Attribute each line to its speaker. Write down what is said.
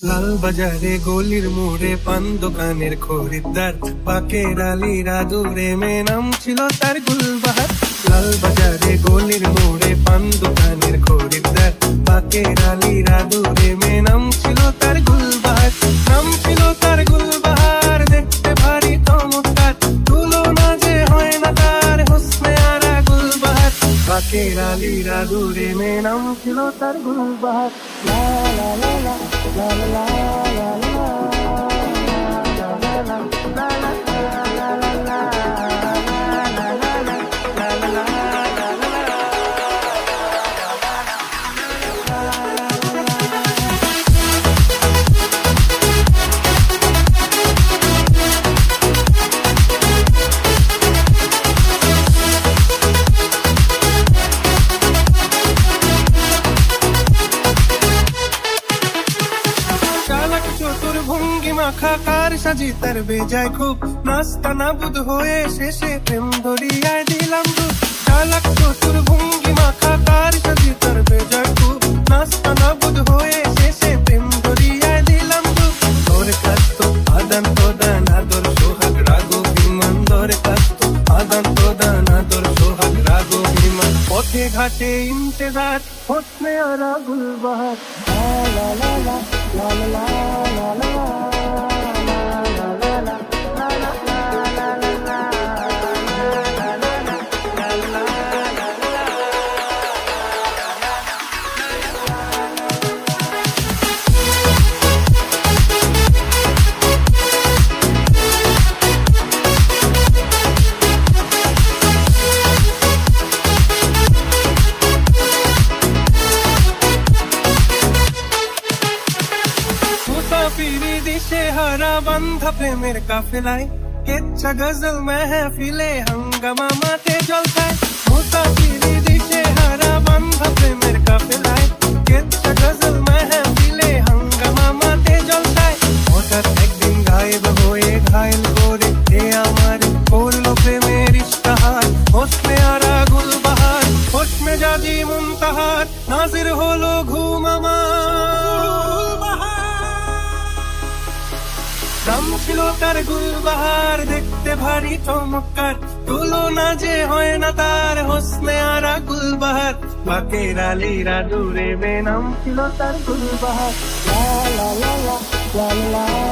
Speaker 1: লাল বাজারে গলির মোড়ে পান দোকানের খরিদ্দার, পাকের আলীরা দূরে মেয়ে নাম ছিল তার গুলবাহার। লাল বাজারে গলির মোড়ে পান দোকানের খরিদ্দার, পাকের আলীরা দূরে মেয়ে নাম ছিল তার গুলবাহার। নাম ছিল তার গুলবাহার, দেখতে ভারী চমৎকার, তুলনা যে হয় না তার হোসনে আরা গুলবাহার। পাকের আলীরা দূরে মেয়ে নাম ছিল তার গুলবাহার। লা লা লা লা La la la la la la la ভঙ্গি মাখা কার সাজি তার বেজায় খুব, নাস্তা নাবুদ হয়ে শেষে প্রেম ধরিয়ায় দিলাম দুধ। চালাক চতুর ভঙ্গি মাখা কার সাজি তার বেজায় খুব, নাস্তা নাবুদ হয়ে শেষে প্রেম ধরিয়ায় দিলাম দুধ। দরখাস্ত আদান প্রদান আদর সোহাগ রাগ বিমান, দরখাস্ত আদান প্রদান আদর সোহাগ রাগ বিমান, পথে ঘাটে ইন্তেজার হোসনে আরা গুলবাহার। লা লা লা লা লা লা লা লা মুসাফিরি দিশে হারা বান্ধা প্রেমের কাফেলায়, কেচ্ছা গজল মেহফিলে হাঙ্গামা মাঠে জলসায়। মুসাফিরি দিশে হারা বান্ধা প্রেমের কাফেলায়, কেচ্ছা গজল মেহফিলে হাঙ্গামা মাঠে জলসায়। হঠাৎ একদিন গায়েব হয়ে ঘায়েল করে এ আমার করলো প্রেমের ইশতেহার, হোসনে আরা গুলবাহার। হোসমে জাজি মুনতাহার নাজির হলো ঘুম আমার, নাম ছিল তার গুলবাহার, দেখতে ভারী চমৎকার, তুলনা যে হয় না তার হোসনে আরা গুলবাহার। পাকের আলীরা দূরে মেয়ে নাম ছিল তার গুলবাহার। লা লা লা লা লা লা